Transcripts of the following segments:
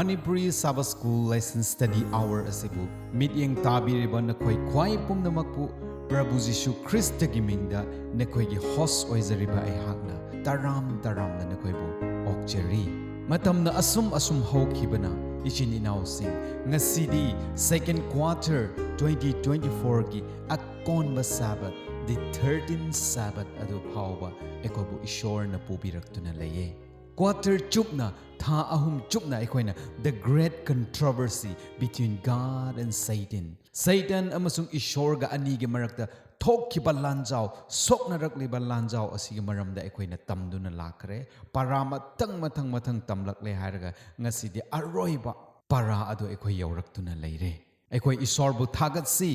Manipuri Sabbath School Lesson Study Hour asibu mityeng tabiriba nakoi khwai pumnamakpu Prabhu Jishu Christ gi mingda nakoi gi host oizariba aihakna taram na nakoibu okjeri matamna asum hokibana ichin inaw sing ngasidi second quarter 2024 gi akonba Sabbath the 13th Sabbath adu phawba ekobu ishor na pubiraktuna laye quarter chupna tha ahum chupna ekoina the great controversy between God and Satan amasung ishor ga ani gi marakta thokkiba lanjau soknarakliba lanjau asigi maramda ekoina tamduna lakre parama matang tamlakle haraga ngasidi aroiba para adu ekoi yauraktuna leire ekoi isorbu thagatsi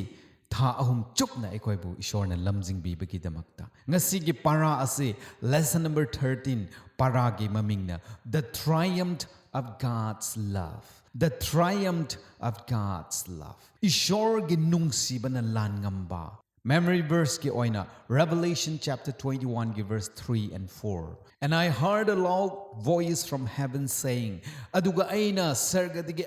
tha ahum chupna ekoibu ishorna lamjingbi bagidamakta ngasigi para ase lesson number 13 para gi mamingna the triumph of God's love ishor gi nungsibana lan ngamba memory verse ki oina Revelation chapter 21 gi verse 3 and 4 and I heard a loud voice from heaven saying aduga aina sargadigi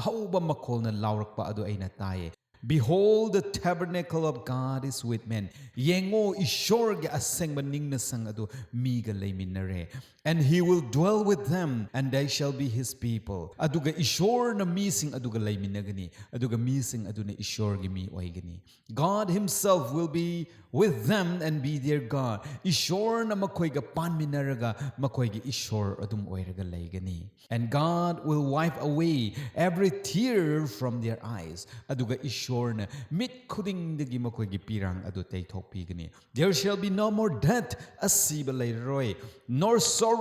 hauba makolna laurakpa adu aina taye behold, the tabernacle of God is with men. Yengo ishor ge asengba ningna sang adu miga leiminare. And he will dwell with them, and they shall be his people. Aduga ishor na mising aduga leiminagani. Aduga mising aduna ishor ge mi oigani. God himself will be with them and be their God. Ishor na makoiga panminaraga makoiga ishor adum oiraga leigani. And God will wipe away every tear from their eyes. Aduga ishor na mit kuding digi makoigi pirang adu tay thokpigani. There shall be no more death asiba leiroy, nor sorrow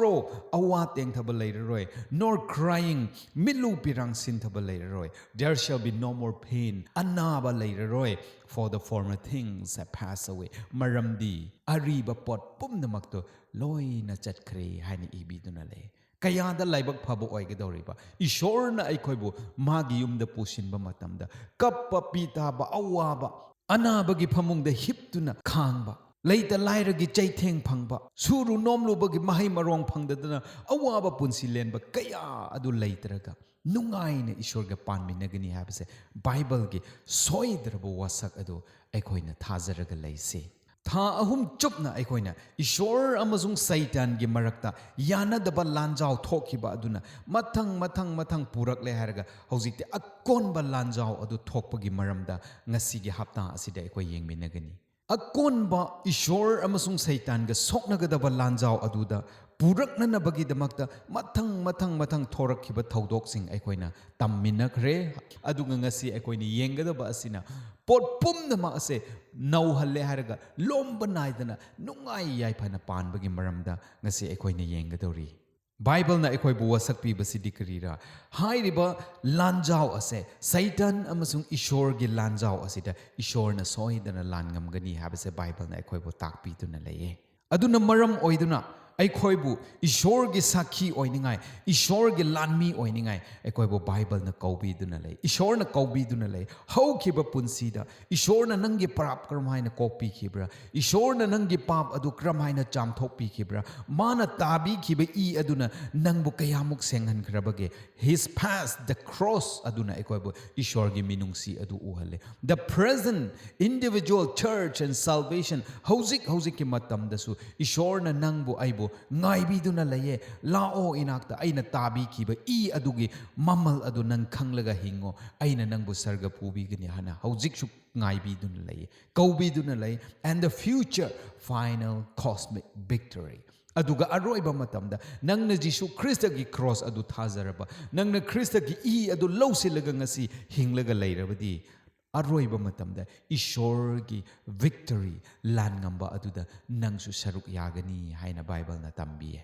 awateng thaba leiroy, nor crying milu pirang sin thaba leiroy. There shall be no more pain anaba leiroy, for the former things have passed away. Maramdi ariba pot pumnamakto loy na chatkre hani ibiduna le. Kayada laibak phabo oigadoriba ishor na aikhoibu magi yumda pusinba matamda kappa pita ba awaba anabagi phamungda hiptuna khangba leita lairagi chaitheng phangba suru nomlubagi mahai marong phangdadana awaba punsi lenba kaya adu leitraga nungaina ishorga panminagani habse bible gi soidrabo wasak adu aikhoina thajaraga leise tha ahum chupna aikoina ishor amazung satan gi marakta yana daba lanjau thokiba aduna mathang purakle haraga hojikte akonba lanjau adu thokpagi maramda ngasi gi hapta asida aikoi yengminagani akonba ishor amazung satan ga soknagadaba lanjau aduda puraknanabagi damakta mathang thorakhiba thodok-sing aikoina tamminakre aduga ngasi aikoini yengadaba asina pot pumnama ase nauhalle haraga lomba naidana nungai yaifana panbagi maramda ngasi aikoina yengadori Bible na ekoi buwa sakpi basidi karira hairiba lanjau ase Satan amasung ishor gi lanjau asida ishor na soidana langamgani habase Bible na ekoi bu takpi tuna leye aduna maram oiduna aikhoibu ishor gi sakhi oiningai ishor gi lanmi oiningai aikhoibu Bible na kaubi duna lei ishor na kaubi duna lei haukiba punsida ishor na nangi parap kram haina kopi khibra ishor na nangi pap adu kram haina chamthok pi khibra mana tabi khiba I aduna nangbu kayamuk senghan krabage his past the cross aduna aikhoibu ishor gi minungsi adu uhale the present individual church and salvation hauzik ki matam dasu ishor na nangbu aibu ngaibiduna laye lao inakta aina tabi kiba I adugi mamal adu nang khanglaga hingo aina nangbu sarga pubigani hana haujikshu ngaibiduna laye kaubiduna laye and the future final cosmic victory aduga aroiba matamda nangna Jisu Christ gi cross adu thazaraba nangna Christ gi I adu lawsilaga ngasi hinglaga leirabadi aroiba matamda ishor gi victory lan ngamba aduda nangsu saruk yagani haina Bible na tambiye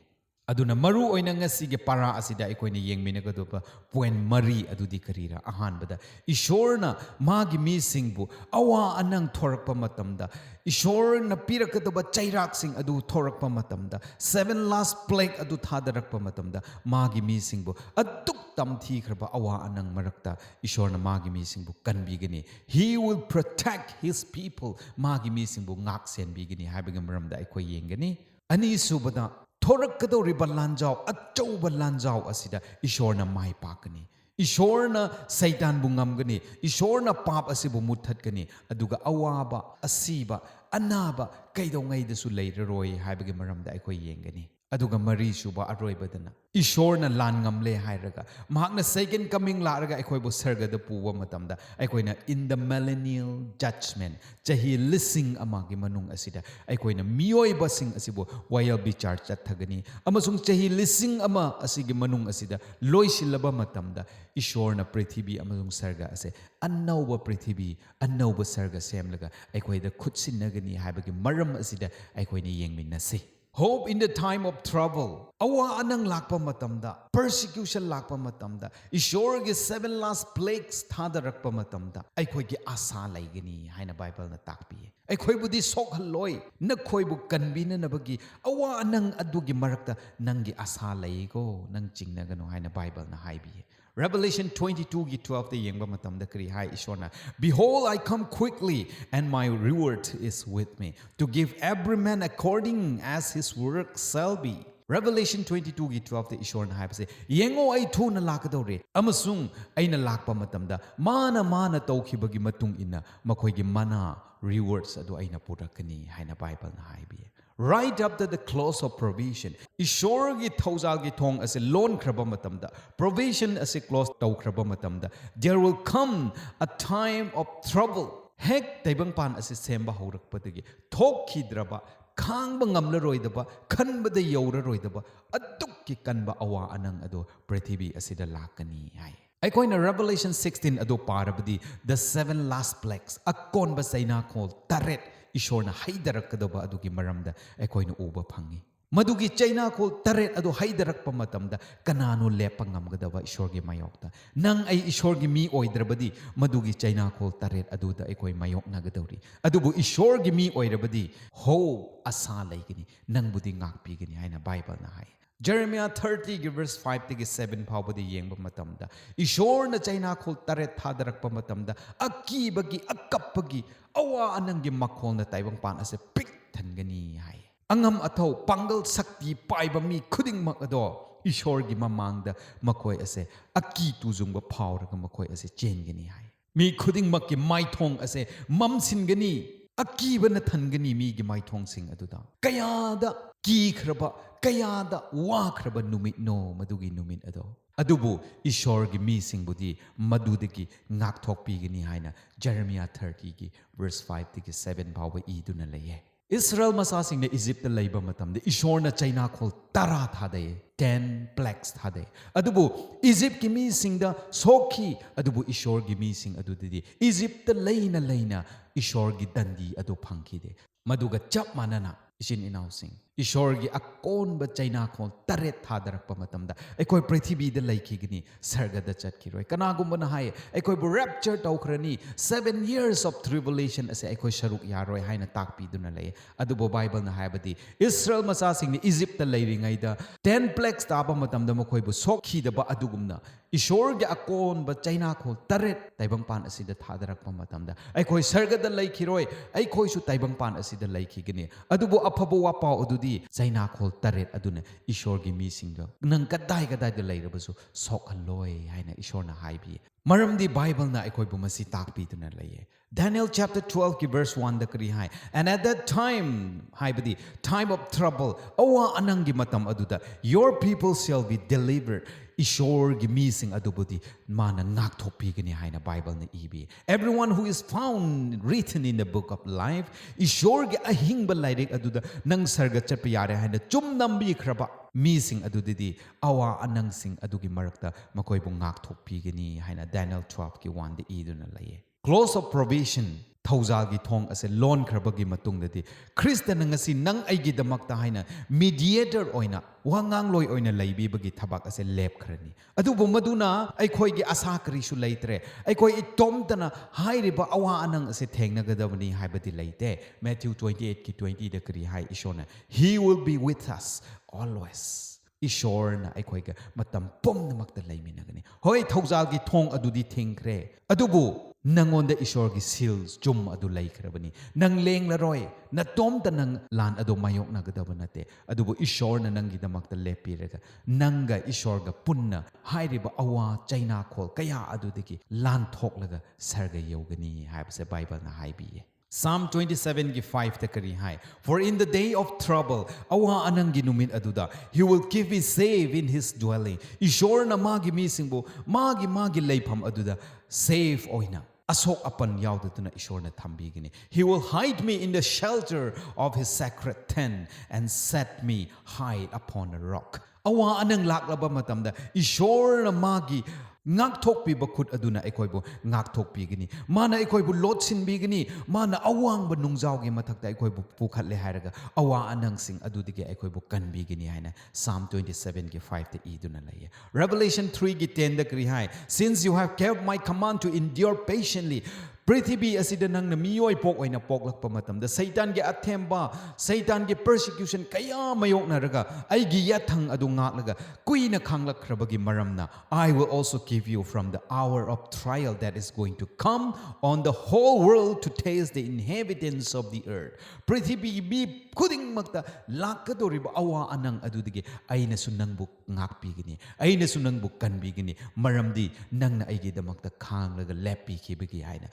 aduna maru oina ngasi ge para asida ikoina yengminagadaba point mari adudi karira ahanbada ishorna magi mi singbu awa anang thorakpa matamda ishorna pirakadaba chairak sing adu thorakpa matamda seven last plague adu thadarakpa matamda magi mi singbu aduk tamthi khraba awa anang marakta ishorna magi mi singbu kanbigani he will protect his people magi mi singbu ngak sen bigani haibagam ramda ikoi yengani ani subada thorakadoriba lanjau achouba lanjau asida ishorna mai pakani Ishorna Satan bungamgani, Ishorna pap asibu muthatkani, aduga awaba, asiba, anaba, kaidongai desu leiroi, haibagi maramda aiko yengani. Aduga mari suba aroi badana. Ishorna lan ngamle hairaga. Mahakna second coming laraga aikoibo serga the puwa matamda. Aikoina in the millennial judgment. Jahi lising amagi manung asida. Aikoina mioi basing asibo wayal bichar chathagani. Amasung jahi lising ama asigi manung asida. Loi silaba matamda. Ishorna prithibi amasung serga ase. Annauba prithibi, annauba serga semlaga. Aikoida kutsinagani haibagi maram asida. Aikoina yengminasi. Hope in the time of trouble. Awa anang lakpa matamda. Persecution lakpa matamda. Ishorgi 7 last plagues thadarakpa matamda. Aikoigi asa laigani haina Bible na takpiye. Aikoibudi sokhaloi. Nakhoibu kanbina nabagi. Awa anang adugi marakta nangi asa laigo. Nang chingnagano haina Bible na haibiye. Revelation 22:12 the yengba matamda kari hai Ishorna. Behold, I come quickly, and my reward is with me, to give every man according as his work shall be. Revelation 22:12 the Ishorna hai pase. Yengo ay thuna lakadore. Amasung ay na lakpa matamda. Mana tawkhibagi matung ina makoigi mana rewards adu ay napurakani hai na Bible na haibiye. Right after the close of provision, Ishorgi thawzalgi thong as a loan kraba matamda, provision as a close taw kraba matamda, there will come a time of trouble. Hek taibang pan as a semba haurakpadagi, thok hidraba, kangba ngamlaroidaba, kanbada yauraroidaba, adukki kanba awa anang ado, prithibi asida lakani hai. Aikoina Revelation 16 ado parabadi, the 7 last plagues, akon ba saina called taret. Ishorna haidarakadaba adugi maramda aikoina uba phangi. Madugi China ko taret adu haidarakpa matamda kanano lepa ngamgadaba Ishorgi mayokta. Nang ay Ishorgi mi oidrabadi madugi China ko taret aduda aikoi mayok nagadawri. Adubu Ishorgi mi oidrabadi ho asa laigini nang budi ngakpigini haina Bible na hai. Jeremiah 30 verse 5 to 7 pawbadi yengba matamda. Ishor na China ko taret hadarakpa matamda akibagi akapagi awa ananggi makhol na taibang pan ase pik thangani hai. Angam ataw panggal sakti paiba mi khuding makado Ishorgi mamangda makoy ase aki tuzungba phawraga makoy ase chengani hai. Mi khuding makki maithong ase mamsingani akiba na thangani mi gi maithong sing aduda. Kayada ki khraba kayada wa khraba numit no madugi numit ado. Adubu Ishorgi mi singbudi madudagi ngakthokpigani haina Jeremiah 30 gi verse 5 to 7 phawa iduna laye. Israel masasing na Egypt laiba matamda Ishorna China khol tara thade 10 plagues thade. Adubu Egypt ki mi singda sokhi adubu Ishorgi mi sing adudidi Egypt leina Ishorgi dandi adu phangkhide. Maduga chap manana isin inausing Ishorgi akon ba China khol taret thadarakpa matamda aikoi prithibida laikhigini sargada chatkiroi kanagumba na hai aikoi bu rapture tawkhrani 7 years of tribulation ase aikoi sharuk yaroi haina takpiduna lay adubo Bible na haibadi Israel masasing ni Egypt ta leiringai da 10 plagues taba matamda makoi bu sokhi da ba adugumna Ishorgi akon ba China khol taret taibang pan asida thadarakpa matamda aikoi sargada laikhiroi aikoi su taibang pan asida laikhigini adubo aphabo wapa di China khol taret aduna Ishorgi mi singdo nang kadai da leirabasu sokhaloi haina Ishorna haibi maramdi Bible na aikoi bu masi takpi tuna laye. Daniel chapter 12 ki verse 1 da kari hai and at that time haibadi time of trouble awa anangi matam aduda your people shall be delivered. Ishorgi mi sing adubudi mana ngakthopigani haina Bible na ibi. Everyone who is found written in the book of life Ishorgi ahingba lairik aduda nang sarga chatpa yare haina chum nambi khraba mi sing adudidi awa anang sing adugi marakta makoi bu ngakthopigani haina Daniel 12 ki 1 di iduna laye. Close of probation thawzalgi thong ase loan khrabagi matungdadi Christian ngasi nang aigi damakta haina mediator oina wangang loi oina laibibagi thabak ase lep khrani adubu maduna aikhoigi asa karisu leitre aikoi itomtana hairiba awa anang ase thengnagadabani haibadi leite Matthew 28 ki 20 da kari hai Ishona he will be with us always. Ishorna aikhoiga matam pomnamakta laiminagani hoi thawzalgi thong adudi thingkre adubu nangonda ishorgi seals chum adu laikhrabani nang lenglaroi natomta nang lan adu mayok nagadaba nate adubu ishor na nangi damakta lepiraga nanga ishorga punna hairiba awa chaina khol kaya adudiki lan thoklaga sarga yogani haibse bible na haibiye Psalm 27 ki 5 ta kari hai for in the day of trouble awa anangi numin aduda he will keep me safe in his dwelling ishor na magi misingbo magi leifam aduda safe oina asok apan yaudutuna ishorna thambigini he will hide me in the shelter of his sacred tent and set me high upon a rock awa anang laklaba matamda ishorna magi ngak thokpiba khut aduna ekoibo ngak thokpigini mana ekoibu lotsin bigini mana awang ba nungjaw gi mathakta ekoibu pukhatle hairaga awa anang sing adudige ekoibu kanbigini haina Psalm 27 gi 5 te iduna laye Revelation 3 gi 10 da kri hai since you have kept my command to endure patiently Prithibi asida nang na miyoi pok oina poklakpa matamda Satan gi athemba Satan gi persecution kaya mayok naraga ai gi yathang adu ngaklaga kuina khanglakhrabagi maramna I will also give you from the hour of trial that is going to come on the whole world to taste the inhabitants of the earth Prithibi bi khuding makta lakadoriba awa anang adudige aina sunangbu ngakpigini aina sunangbu kanbigini maramdi nangna aigi damakta khanglaga leppi khibagi haina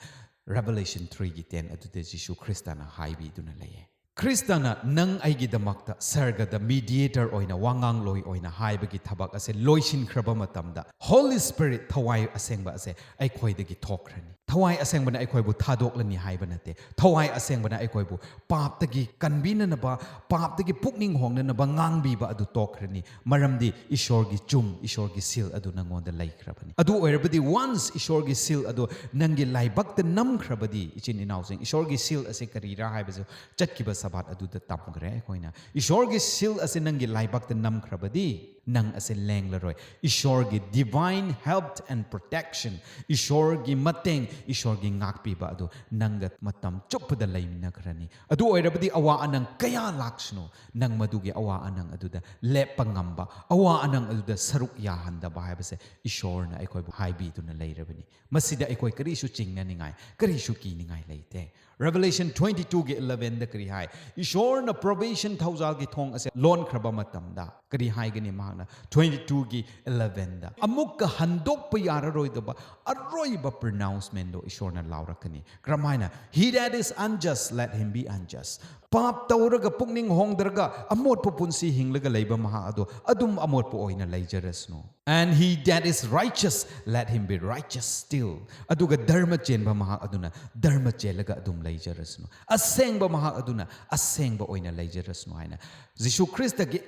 Revelation 3 gi 10 adude Jishu Kristana haibi duna laye Kristana nang aigi damakta sargada mediator oina wangang loi oina haibagi thabak ase loisin khraba matamda Holy Spirit thawai asengba ase ai khoidagi thokrani thawai asengbana ai khoibu thadoklani haiba nate thawai asengbana ai khoibu paptagi kanbina naba paptagi pukning hongna naba ngangbi ba adu tokrani maramdi ishorgi chum ishorgi sil adu nangonda laikhrabani adu oirabadi once ishorgi sil adu nangi laibakta namkhrabadi ichin inausing ishorgi sil ase karira haibasu chatkiba sabat adu da tamgre khoina ishorgi sil ase nangi laibakta namkhrabadi nang ase lenglaroi ishorgi divine help and protection ishorgi mateng ishorgi ngakpi ba adu nanga matam chuppada laiminakrani adu oirabadi awa anang kaya lakshno nang madugi awa anang aduda lepangamba awa anang aduda saruk yahanda ba haibase ishorna aikoi bu haibi tuna lairabani masida aikoi karisu chingna ningai karisu ki ningai leite Revelation 22 ge 11 da kari hai ishorna probation thousal gi thong ase lon khraba matamda kari hai gani mahna 22 gi 11 da amukka handok pa yararoi da ba aroi ba pronouncement do ishorna laurakani kramaina he that is unjust let him be unjust pap tawraga pukning hongdarga amot pu punsi hinglaga leiba maha ado adum amot pu oina leijarasno and he that is righteous let him be righteous still aduga dharma chenba maha aduna dharma chelaga adum leijarasno asengba maha aduna asengba oina leijarasno haina Jishu Krista gi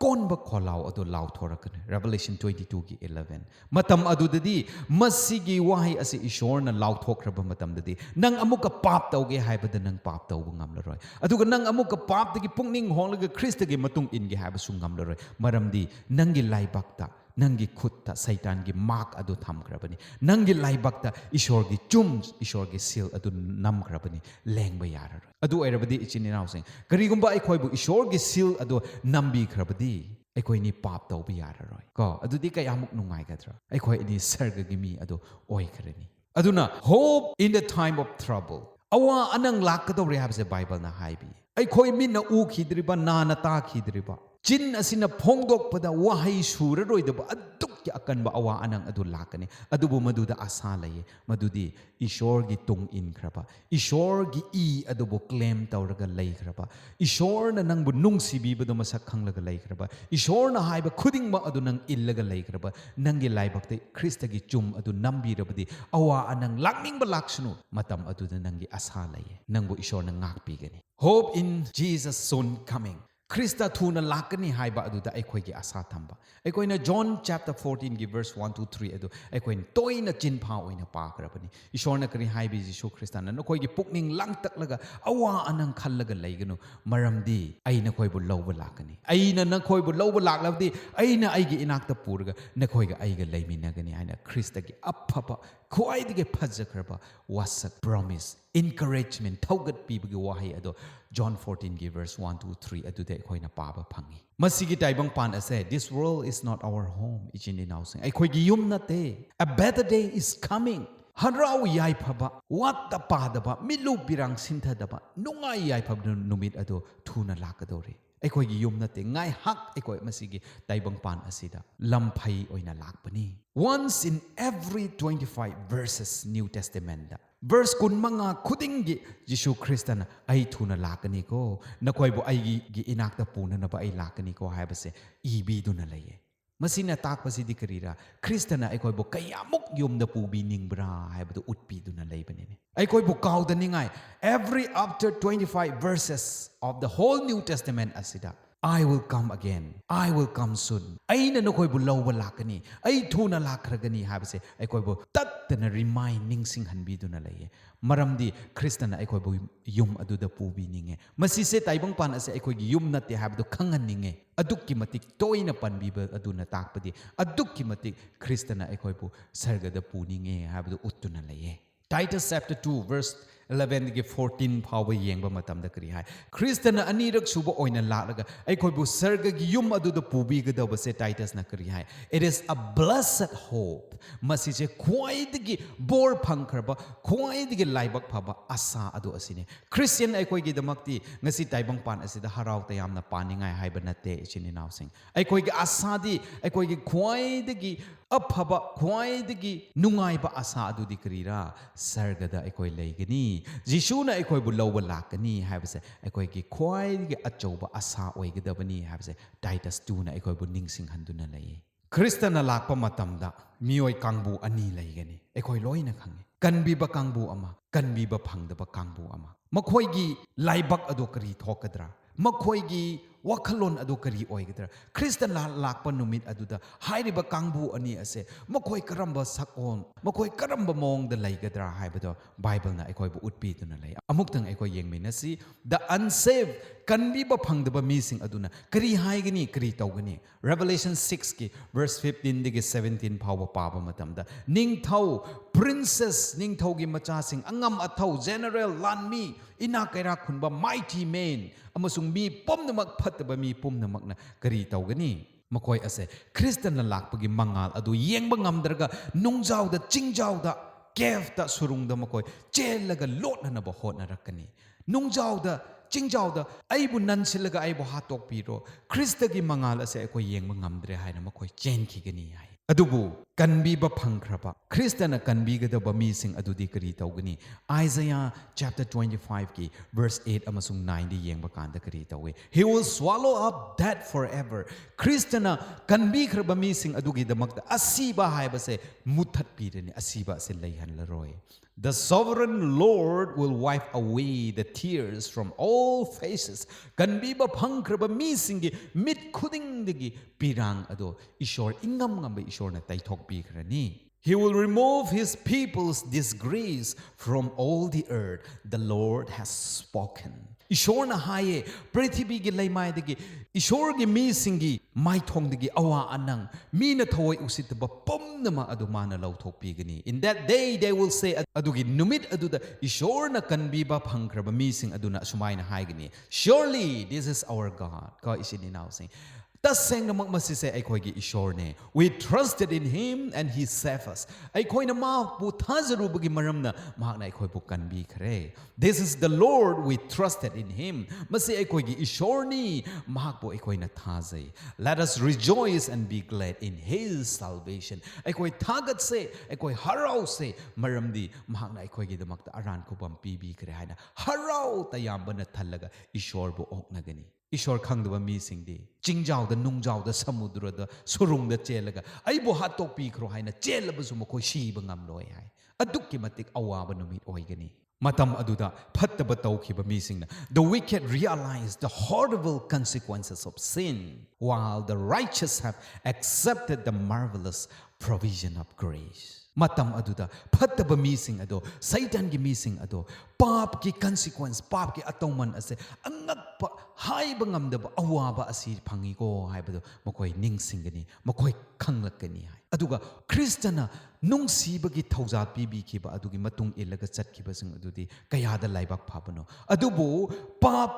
konba kholau adu lau thorakan Revelation 22 gi 11 matam adudadi masigi wahi ase ishorna lau thokraba matam dadi nang amuka pap tauge haibada nang pap taubu ngamlaroi aduga nang amuka pap dagi pungning honglaga Krista gi matung ingi haibasu ngamlaroi maramdi nangi laibakta nangi khutta Satan gi mark adu thamkrabani nangi laibakta ishorgi chum ishorgi seal adu namkrabani lengba yararoi adu oirabadi ichininaw sing karigumba aikhoibu ishorgi seal adu nambi khrabadi aikoi ni pap tauba yararoi ko adudi kayamuk nungai gadra aikoi ni sarga gi mi adu oikhrani aduna hope in the time of trouble awa anang lakadore habse Bible na haibi aikoi minna u khidriba na na ta khidriba Chin asina phongdok pada wahai suraroidaba adukki akanba awa anang adu lakani adubu maduda asa laye madudi ishor gi tung in khraba ishor gi I adubu claim tawraga lei khraba ishor na nangbu nungsibi badu masak khanglaga lei khraba ishor na haiba khudingba adu nang illaga lei khraba nangi laibakte Krista gi chum adu nambi rabadi awa anang lakningba laksunu matam adu nangi asa laye nangbu ishor na ngakpi gani hope in Jesus soon coming Krista thuna lakani haiba aduda aikhoigi asa thamba aikoina John chapter 14 gi verse 1 to 3 adu aikoin toina chinpha oina pakrabani ishorna kari haibi Jisu Krista na nokoigi pukning langtaklaga awa anang khallaga leiganu maramdi aina khoibu lawba lakani aina na khoibu lawba laklabdi aina aigi inakta purga nakhoiga aiga leiminagani aina Krista gi apphapa khwaidige phajakraba wasak promise encouragement thogat pibagi wahi ado John 14 gi verse 1 to 3 adude khoina paba phangi masigi taibang pan ase this world is not our home ichin inausing ai khoigi yum nate a better day is coming harau yaifaba watta padaba milu pirang sinthadaba nungai yaifaba numit ado thuna lakadore ꯑꯩꯈꯣꯏꯒꯤ ꯌꯨꯝ ꯅꯠꯇꯦ ꯉꯥꯏꯍꯥꯛ ꯑꯩꯈꯣꯏ ꯃꯁꯤꯒꯤ ꯇꯥꯏꯕꯪꯄꯥꯟ ꯑꯁꯤꯗ ꯂꯝꯐꯩ ꯑꯣꯏꯅ ꯂꯥꯛꯄꯅꯤ once in every 25 verses New Testamentꯗ verse 15 ꯈꯨꯗꯤꯡꯒꯤ ꯌꯤꯁꯨ ꯈ꯭ꯔꯤꯁꯇꯅ ꯑꯩ ꯊꯨꯅ ꯂꯥꯛꯀꯅꯤꯀꯣ ꯅꯈꯣꯏꯕꯨ ꯑꯩꯒꯤ ꯏꯅꯥꯛꯇ ꯄꯨꯅꯅꯕ ꯑꯩ ꯂꯥꯛꯀꯅꯤꯀꯣ ꯍꯥꯏꯕꯁꯦ ꯏꯕꯤꯗꯨꯅ ꯂꯩꯌꯦ ꯃꯁꯤꯅ ꯇꯥꯛꯄꯁꯤꯗꯤ ꯀꯔꯤꯔꯥ ꯈ꯭ꯔꯤꯁꯇꯅ ꯑꯩꯈꯣꯏꯕꯨ ꯀꯌꯥꯃꯨꯛ ꯌꯨꯝꯗ ꯄꯨꯕꯤꯅꯤꯡꯕ꯭ꯔꯥ ꯍꯥꯏꯕꯗꯨ ꯎꯠꯄꯤꯗꯨꯅ ꯂꯩꯕꯅꯤꯅꯦ ꯑꯩꯈꯣꯏꯕꯨ ꯀꯥꯎꯗꯅꯤꯡꯉꯥꯏ every after 25 verses of the whole New Testament asida I will come again. I will come soon. ꯑꯩꯅ ꯅꯈꯣꯏꯕꯨ ꯂꯧꯕ ꯂꯥꯛꯀꯅꯤ ꯑꯩ ꯊꯨꯅ ꯂꯥꯛꯈ꯭ꯔꯒꯅꯤ ꯍꯥꯏꯕꯁꯦ ꯑꯩꯈꯣꯏꯕꯨ ꯇꯠꯇꯅ ꯔꯤꯃꯥꯏꯟ ꯅꯤꯡꯁꯤꯡꯍꯟꯕꯤꯗꯨꯅ ꯂꯩꯌꯦ ꯃꯔꯝꯗꯤ ꯈ꯭ꯔꯤꯁꯇꯅ ꯑꯩꯈꯣꯏꯕꯨ ꯌꯨꯝ ꯑꯗꯨꯗ ꯄꯨꯕꯤꯅꯤꯡꯉꯦ ꯃꯁꯤꯁꯦ ꯇꯥꯏꯕꯪꯄꯥꯟ ꯑꯁꯦ ꯑꯩꯈꯣꯏꯒꯤ ꯌꯨꯝ ꯅꯠꯇꯦ ꯍꯥꯏꯕꯗꯨ ꯈꯪꯍꯟꯅꯤꯡꯉꯦ ꯑꯗꯨꯛꯀꯤ ꯃꯇꯤꯛ ꯇꯣꯏꯅ ꯄꯟꯕꯤꯕ ꯑꯗꯨꯅ ꯇꯥꯛꯄꯗꯤ ꯑꯗꯨꯛꯀꯤ ꯃꯇꯤꯛ ꯈ꯭ꯔꯤꯁꯇꯅ ꯑꯩꯈꯣꯏꯕꯨ ꯁꯔꯒꯗ ꯄꯨꯅꯤꯡꯉꯦ ꯍꯥꯏꯕꯗꯨ ꯎꯠꯇꯨꯅ ꯂꯩꯌꯦ Titus chapter 2 verse 11 ಗೆ 14 ಫಾꯎꯕ ꯌꯦꯡꯕ ꯃꯇꯝꯗ ꯀꯔꯤ ꯍꯥꯏ ꯈ꯭ꯔꯤꯁꯇꯅ ꯑꯅꯤꯔꯛ ꯁꯨꯕ ꯑꯣꯏꯅ ꯂꯥꯛꯂꯒ ꯑꯩꯈꯣꯏꯕꯨ ꯁꯔꯒꯒꯤ ꯌꯨꯝ ꯑꯗꯨꯗ ꯄꯨꯕꯤꯒꯗꯧꯕꯁꯦ ꯇꯥꯏꯇꯁꯅ ꯀꯔꯤ ꯍꯥꯏ It is a blessed hope ꯃꯁꯤꯁꯦ ꯈ꯭ꯋꯥꯏꯗꯒꯤ ꯕꯣꯔ ꯐꯪꯈ꯭ꯔꯕ ꯈ꯭ꯋꯥꯏꯗꯒꯤ ꯂꯥꯏꯕꯛ ꯐꯕ ꯑꯁꯥ ꯑꯗꯨ ꯑꯁꯤꯅꯤ ꯈ꯭ꯔꯤꯁꯇꯤꯌꯟ ꯑꯩꯈꯣꯏꯒꯤꯗꯃꯛꯇꯤ ꯉꯁꯤ ꯇꯥꯏꯕꯪꯄꯥꯟ ꯑꯁꯤꯗ ꯍꯔꯥꯎ ꯇꯌꯥꯝꯅ ꯄꯥꯅꯤꯡꯉꯥꯏ ꯍꯥꯏꯕ ꯅꯠꯇꯦ ꯏꯆꯤꯟ ꯏꯅꯥꯎꯁꯤꯡ ꯑꯩꯈꯣꯏꯒꯤ ꯑꯁꯥꯗꯤ ꯑꯩꯈꯣꯏꯒꯤ ꯈ꯭ꯋꯥꯏꯗꯒꯤ ꯑꯐꯕ ꯈ꯭ꯋꯥꯏꯗꯒꯤ ꯅꯨꯡꯉꯥꯏꯕ ꯑꯁꯥ ꯑꯗꯨꯗꯤ ꯀꯔꯤꯔꯥ ꯁꯔꯒꯗ ꯑꯩꯈꯣꯏ ꯂꯩꯒꯅꯤ ꯖꯤꯁꯨꯅ ꯑꯩꯈꯣꯏꯕꯨ ꯂꯧꯕ ꯂꯥꯛꯀꯅꯤ ꯍꯥꯏꯕꯁꯦ ꯑꯩꯈꯣꯏꯒꯤ ꯈ꯭ꯋꯥꯏꯗꯒꯤ ꯑꯆꯧꯕ ꯑꯁꯥ ꯑꯣꯏꯒꯗꯕꯅꯤ ꯍꯥꯏꯕꯁꯦ ꯇꯥꯏꯇꯁ 2ꯅ ꯑꯩꯈꯣꯏꯕꯨ ꯅꯤꯡꯁꯤꯡꯍꯟꯗꯨꯅ ꯂꯩꯌꯦ ꯈ꯭ꯔꯤꯁꯇꯅ ꯂꯥꯛꯄ ꯃꯇꯝꯗ ꯃꯤꯑꯣꯏ ꯀꯥꯡꯕꯨ ꯑꯅꯤ ꯂꯩꯒꯅꯤ ꯑꯩꯈꯣꯏ ꯂꯣꯏꯅ ꯈꯪꯉꯤ ꯀꯟꯕꯤꯕ ꯀꯥꯡꯕꯨ ꯑꯃ ꯀꯟꯕꯤꯕ ꯐꯪꯗꯕ ꯀꯥꯡꯕꯨ ꯑꯃ ꯃꯈꯣꯏꯒꯤ ꯂꯥꯏꯕꯛ ꯑꯗꯨ ꯀꯔꯤ ꯊꯣꯛꯀꯗ꯭ꯔꯥ ꯃꯈꯣꯏꯒꯤ ꯋꯥꯈꯜꯂꯣꯟ ꯑꯗꯨ ꯀꯔꯤ ꯑꯣꯏꯒꯗ꯭ꯔꯥ ꯈ꯭ꯔꯤꯁꯇꯅ ꯂꯥꯛꯄ ꯅꯨꯃꯤꯠ ꯑꯗꯨꯗ ꯍꯥꯏꯔꯤꯕ ꯀꯥꯡꯕꯨ ꯑꯅꯤ ꯑꯁꯦ ꯃꯈꯣꯏ ꯀꯔꯝꯕ ꯁꯛꯑꯣꯟ ꯃꯈꯣꯏ ꯀꯔꯝꯕ ꯃꯑꯣꯡꯗ ꯂꯩꯒꯗ꯭ꯔꯥ ꯍꯥꯏꯕꯗꯣ ꯕꯥꯏꯕꯜꯅ ꯑꯩꯈꯣꯏꯕꯨ ꯎꯠꯄꯤꯗꯨꯅ ꯂꯩ ꯑꯃꯨꯛꯇꯪ ꯑꯩꯈꯣꯏ ꯌꯦꯡꯃꯤꯟꯅꯁꯤ ꯗ unsaved ꯀꯟꯕꯤꯕ ꯐꯪꯗꯕ ꯃꯤꯁꯤꯡ ꯑꯗꯨꯅ ꯀꯔꯤ ꯍꯥꯏꯒꯅꯤꯀꯔꯤ ꯇꯧꯒꯅꯤ Revelation 6ꯒꯤ verse 15ꯗꯒꯤ 17 ꯐꯥꯎꯕ パマタムダꯅꯤꯡꯊꯧ princess ꯅꯤꯡꯊꯧꯒꯤ ꯃꯆꯥꯁꯤꯡ ꯑꯉꯝ ꯑꯊꯧ general ꯂꯥꯟꯃꯤ ꯏꯅꯥ ꯀꯩꯔꯥ ꯈꯨꯟꯕ mighty men ꯑꯃꯁꯨꯡ ꯃꯤ ꯄꯨꯝꯅꯃꯛ ꯐꯠꯇꯕ ꯃꯤ ꯄꯨꯝꯅꯃꯛꯅ ꯀꯔꯤ ꯇꯧꯒꯅꯤ ꯃꯈꯣꯏ ꯑꯁꯦ ꯈ꯭ꯔꯤꯁꯇꯅ ꯂꯥꯛꯄꯒꯤ ꯃꯉꯥꯜ ꯑꯗꯨ ꯌꯦꯡꯕ ꯉꯝꯗ꯭ꯔꯒ ꯅꯨꯡꯖꯥꯎꯗ ꯆꯤꯡꯖꯥꯎꯗ ꯀꯦꯐꯇ ꯁꯨꯔꯨꯡꯗ ꯃꯈꯣꯏ ꯆꯦꯜꯂꯒ ꯂꯣꯠꯅꯅꯕ ꯍꯣꯠꯅꯔꯛꯀꯅꯤ ꯅꯨꯡꯖꯥꯎꯗ ꯆꯤꯡꯖꯥꯎꯗ ꯑꯩꯕꯨ ꯅꯟꯁꯤꯜꯂꯒ ꯑꯩꯕꯨ ꯍꯥꯠꯇꯣꯛꯄꯤꯔꯣ ꯈ꯭ꯔꯤꯁꯇꯒꯤ ꯃꯉꯥꯜ ꯑꯁꯦ ꯑꯩꯈꯣꯏ ꯌꯦꯡꯕ ꯉꯝꯗ꯭ꯔꯦ ꯍꯥꯏꯅ ꯃꯈꯣꯏ ꯆꯦꯟꯈꯤꯒꯅꯤ ꯍꯥꯏ ꯑꯗꯨꯕꯨ ꯀꯟꯕꯤꯕ ꯐꯪꯈ꯭ꯔꯕ ꯈ꯭ꯔꯤꯁꯇꯅ ꯀꯟꯕꯤꯒꯗꯕ ꯃꯤꯁꯤꯡ ꯑꯗꯨꯗꯤ ꯀꯔꯤ ꯇꯧꯒꯅꯤ Isaiah chapter 25ꯒꯤ verse 8 ꯑꯃꯁꯨꯡ 9ꯗ ꯌꯦꯡꯕ ꯀꯥꯟꯗ ꯀꯔꯤ ꯇꯧꯏ He will swallow up death forever ꯈ꯭ꯔꯤꯁꯇꯅ ꯀꯟꯕꯤꯈ꯭ꯔꯕ ꯃꯤꯁꯤꯡ ꯑꯗꯨꯒꯤꯗꯃꯛꯇ ꯑꯁꯤꯕ ꯍꯥꯏꯕꯁꯦ ꯃꯨꯠꯊꯠꯄꯤꯔꯅꯤ ꯑꯁꯤꯕ ꯑꯁꯤ ꯂꯩꯍꯜꯂꯔꯣꯏ The sovereign Lord will wipe away the tears from all faces. Kanbiba phangkraba misingi mit khudingdagi pirang ado Ishor ingam ngamba Ishorna taithokbikrani. He will remove his people's disgrace from all the earth. The Lord has spoken. Ishorna haye prithibigi leimaidagi Ishorgi misingi maithongdagi awa anang mina thawai usitaba pumnama adu mana lauthokpigani. In that day they will say adugi numit aduda Ishorna kanbiba phangkraba mising aduna sumaina haigani. Surely this is our God. Ka isini now saying tasengnamak masise aikoigi Ishorne. We trusted in him and he saved us. Aikoina ma pu thajarubagi maramna mahakna aikoibu kanbikhre. This is the Lord, we trusted in him. Masi aikoigi Ishorni mahakbu aikoina thajai. Let us rejoice and be glad in his salvation. Aikoi thagat se aikoi harau se maramdi mahakna aikoigi damakta aran kubam pibikre haina harau tayambana thallaga Ishorbu oknagani. Ishor khangdaba misingdi chingjaawda nungjaawda samudradha surungda chelaga aibu hatokpikhro haina chelabasu mokoi siba ngamloi hai adukki matik awaba numit oigani matam aduda phattaba tawkhiba misingna the wicked realize the horrible consequences of sin while the righteous have accepted the marvelous provision of grace matam aduda phattaba mising ado satan gi mising ado paap ki consequence paap ki atongman ase angakpa haiba ngamdaba awaba asi phangigo haibado mokoi ningsingani mokoi khanglakani hai aduga kristana nungsibagi thauja pibi khiba adugi matung ilaga chatkiba sing adudi kayada laibak phabano adubu paap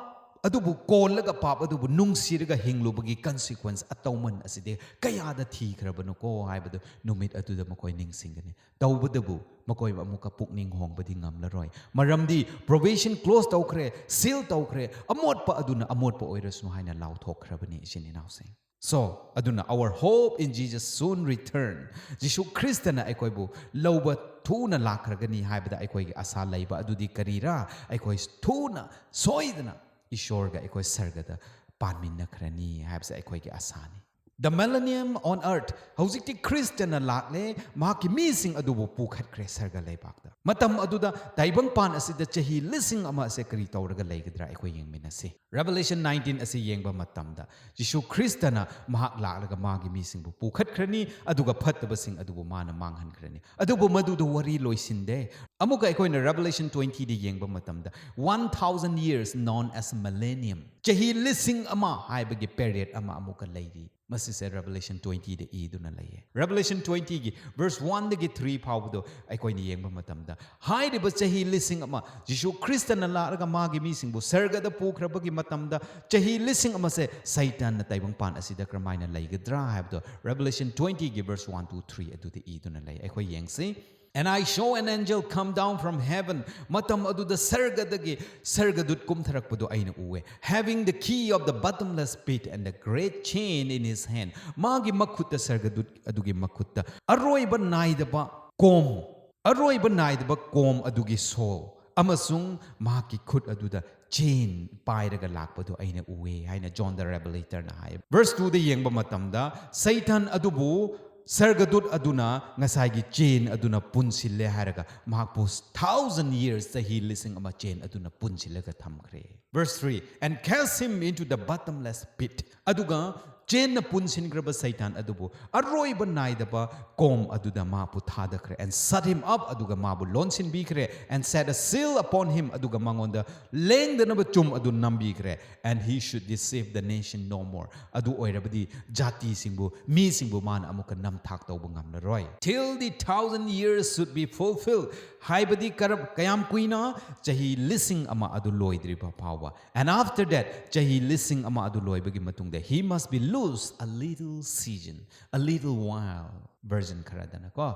adubu kollaga pap adubu nungsiraga hinglubagi consequence atawman aside kayada thikrabano ko haibadu numit aduda makoi ningsingani tawbadabu makoi amuka pukning hongbadi ngamlaroi maramdi probation close tawkhre seal tawkhre amotpa aduna amotpa oirasnu haina lauthokrabani isininausing. So, aduna our hope in Jesus soon return. Jishu Christana aikoibu lauba thuna lakragani haibada aikoi asa laiba adudi karira aikoi thuna soidana ishorga aikoi sargada panminna khrani haibsa aikoi ge asani. The millennium on earth hojikti Christian lakle mahaki mising adubu pukhatkre sarga laibakda matam aduda taibang pan asida chahi lising ama ase kari tawraga laigadra aikoi yengminasi. Revelation 19 ase yengba matamda Jishu Christana mahak laklaga magi mising bu pukhatkrani aduga phattabasing adubu mana manghankrani adubu madudu wari loisinde amuka aikoina Revelation 20 di yengba matamda 1000 years known as millennium chahi lising ama haibagi period ama amuka lairi. Masise Revelation 20 de iduna laye. Revelation 20 gi verse 1 de 3 phawdo aikoi ni yengba matamda hairiba chahi lising ama Jishu Christana laraga magi mising bu sarga da pukhrabagi matamda chahi lising ama se Satan na taibang pan asida kramaina laigadra habdo Revelation 20 gi verse 1 to 3 adu de iduna laye aikoi yengsi. And I saw an angel come down from heaven. Matam aduda sargadagi sargadut kumtharakpadu aina uwe. Having the key of the bottomless pit and the great chain in his hand. Magi makutta sargadut adugi makutta. Aroiba naidaba kom. Aroiba naidaba kom adugi sol. Amasung maki khut aduda chain pairaga lakpadu aina uwe. Haina John the Revelator na hai. Verse 2 de yengba matamda Satan adubu sargadut aduna ngasagi chain aduna punsille haraga mahakpu 1000 years sahi lising ama chain aduna punsillaga thamkhre. Verse 3 and cast him into the bottomless pit aduga chain na punsingraba Satan adubu aroiba naidaba kom aduda mapu thadakre and set him up aduga mabu lonsin bikre and set a seal upon him aduga mangonda lengdanaba chum adu nambikre and he should deceive the nation no more adu oirabadi jati singbu mi singbu man amuka nam thak tawba ngamlaroi till the 1000 years should be fulfilled haibadi karab kayam kuina chahi lising ama adu loidriba pawa and after that chahi lising ama adu loibagi matungda he must be loose a little season a little while version kharadana ko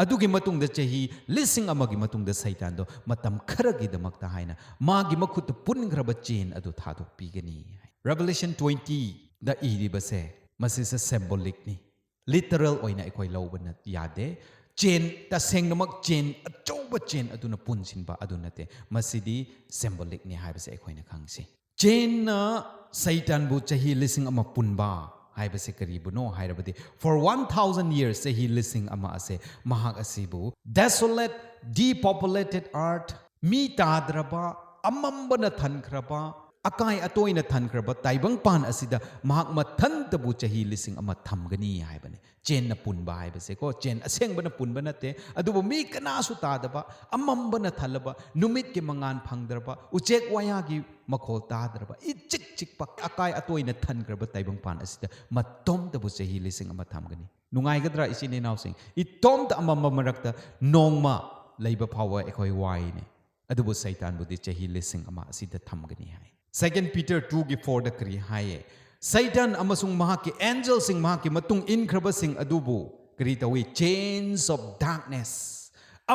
adugi matungda chahi lising amagi matungda Satan do matam kharagi damakta haina magi makhut pungraba chain adu thadok pigani. Revelation 20 da iribase masisa symbolic ni literal oina aikoi lobana yade chain ta sengnamak chain achoba chain aduna punsinba adunate masidi symbolic ni haibase aikoina khangsi chain na Satan bu chahi lising ama punba haibase karibuno hairabadi for 1000 years chahi lising ama ase mahak asibu desolate depopulated earth mi tadraba amambana thankraba akai atoina thankraba taibang pan asida mahak mathantabu chahi lising ama thamgani haibani chain na punba haibase ko chain asengbana punba nate adubu mi kanasu tadaba amambana thalaba numit ke mangan phangdraba uchek wayagi makhol tadraba ichik chikpa akai atoina thankraba taibang pan asida matom tabu chahi lising ama thamgani nungai gadra isine nausing itom ta amamba marakta nongma leiba phawa ekhoi wai ne adubu Satan budi chahi lising ama asida thamgani hai. 2 Peter 2 gi 4 da kri haye Satan amasung mahaki angels sing mahaki matung inkraba sing adubu kri tawi chains of darkness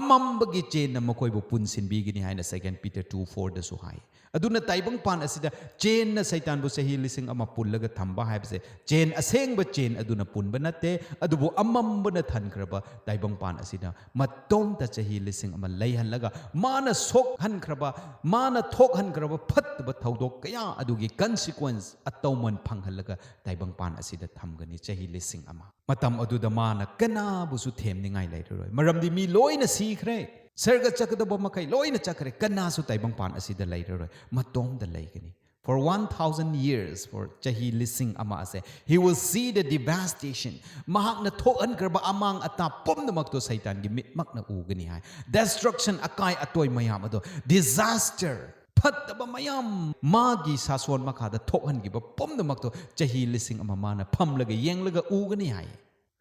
amambagi chain na makoi bu punsin bigini haina 2 Peter 2 4 da su hai aduna taibang pan asida chain na Satan bu sahi lising ama pullaga thamba haibse chain asengba chain aduna punba natte adubu amamba na thankraba taibang pan asida matom ta chahi lising ama leihallaga mana sok hankraba mana thok hankraba phatba thaudok kaya adugi consequence atawman phanghallaga taibang pan asida thamgani chahi lising ama matam aduda mana kana busu themningai lairoi maramdi mi loina sikhre sarga chakadaba makai loina chakre kanasu taibang pan asida lairoi matom da laigani for 1000 years for chahi lising ama ase he will see the devastation mahak na thokan karba amang ata pomnamak to Satan gi mitmak na ugani hai destruction akai atoy mayam ado disaster phataba mayam magi sason makada thokan gi ba pomnamak to chahi lising ama mana phamlaga yenglaga ugani hai.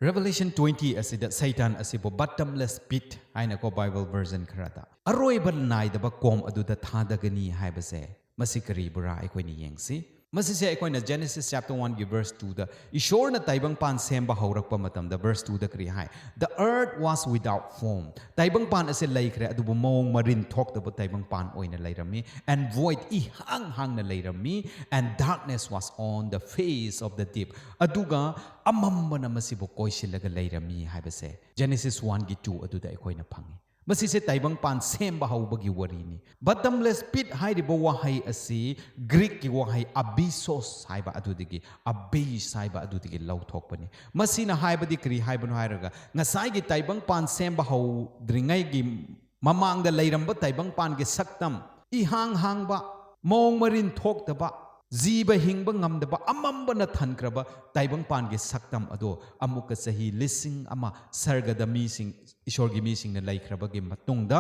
Revelation 20 asida Satan asibo bottomless pit haina ko Bible version kharata aroiba naidaba kom aduda thadagani haibase ꯃꯁꯤ ꯀꯔꯤꯕꯨꯔꯥ ꯑꯩꯈꯣꯏꯅ ꯌꯦꯡꯁꯤ ꯃꯁꯤꯁꯦ ꯑꯩꯈꯣꯏꯅ Genesis chapter 1ꯒꯤ verse 2ꯗ ꯏꯁꯣꯔꯅ ꯇꯥꯏꯕꯪꯄꯥꯟ ꯁꯦꯝꯕ ꯍꯧꯔꯛꯄ ꯃꯇꯝꯗ verse 2ꯗ ꯀꯔꯤ ꯍꯥꯏ The earth was without form ꯇꯥꯏꯕꯪꯄꯥꯟ ꯑꯁꯦ ꯂꯩꯈ꯭ꯔꯦ ꯑꯗꯨꯕꯨ ꯃꯑꯣꯡ ꯃꯔꯤꯟ ꯊꯣꯛꯇꯕ ꯇꯥꯏꯕꯪꯄꯥꯟ ꯑꯣꯏꯅ ꯂꯩꯔꯝꯃꯤ and voidꯏꯍꯥꯡ ꯍꯥꯡꯅ ꯂꯩꯔꯝꯃꯤ and darkness was on the face of the deep ꯑꯗꯨꯒ ꯑꯃꯝꯕꯅ ꯃꯁꯤꯕꯨ ꯀꯣꯏꯁꯤꯜꯂꯒ ꯂꯩꯔꯝꯃꯤ ꯍꯥꯏꯕꯁꯦ Genesis 1ꯒꯤ 2 ꯑꯗꯨꯗ ꯑꯩꯈꯣꯏꯅ ꯐꯪꯉꯤ ꯃꯁꯤꯁꯦ ꯇꯥꯏꯕꯪꯄꯥꯟ ꯁꯦꯝꯕ ꯍꯧꯕꯒꯤ ꯋꯥꯔꯤꯅꯤ ꯕꯇꯝꯂꯦꯁ ꯄꯤꯠ ꯍꯥꯏꯔꯤꯕ ꯋꯥꯍꯩ ꯑꯁꯤ ꯒ꯭ꯔꯤꯛꯀꯤ ꯋꯥꯍꯩ ꯑꯕꯤꯁꯣꯁ ꯍꯥꯏꯕ ꯑꯗꯨꯗꯒꯤ ꯑꯕꯦꯁ ꯍꯥꯏꯕ ꯑꯗꯨꯗꯒꯤ ꯂꯧꯊꯣꯛꯄꯅꯤ ꯃꯁꯤꯅ ꯍꯥꯏꯕꯗꯤ ꯀꯔꯤ ꯍꯥꯏꯕꯅꯣ ꯍꯥꯏꯔꯒ ꯉꯁꯥꯏꯒꯤ ꯇꯥꯏꯕꯪꯄꯥꯟ ꯁꯦꯝꯕ ꯍꯧꯗ꯭ꯔꯤꯉꯩꯒꯤ ꯃꯃꯥꯡꯗ ꯂꯩꯔꯝꯕ ꯇꯥꯏꯕꯪꯄꯥꯟꯒꯤ ꯁꯛꯇꯝ ꯏꯍꯥꯡ ꯍꯥꯡꯕ ꯃꯑꯣꯡ ꯃꯔꯤꯟ ꯊꯣꯛꯇꯕ ꯖꯤꯕ ꯍꯤꯡꯕ ꯉꯝꯗꯕ ꯑꯃꯝꯕꯅ ꯊꯟꯈ꯭ꯔꯕ ꯇꯥꯏꯕꯪꯄꯥꯟꯒꯤ ꯁꯛꯇꯝ ꯑꯗꯣ ꯑꯃꯨꯛꯀ ꯆꯍꯤ 1,000,000 ꯁꯔꯒꯗ ꯃꯤꯁꯤꯡ ꯏꯁꯣꯔꯒꯤ ꯃꯤꯁꯤꯡꯅ ꯂꯩꯈ꯭ꯔꯕꯒꯤ ꯃꯇꯨꯡꯗ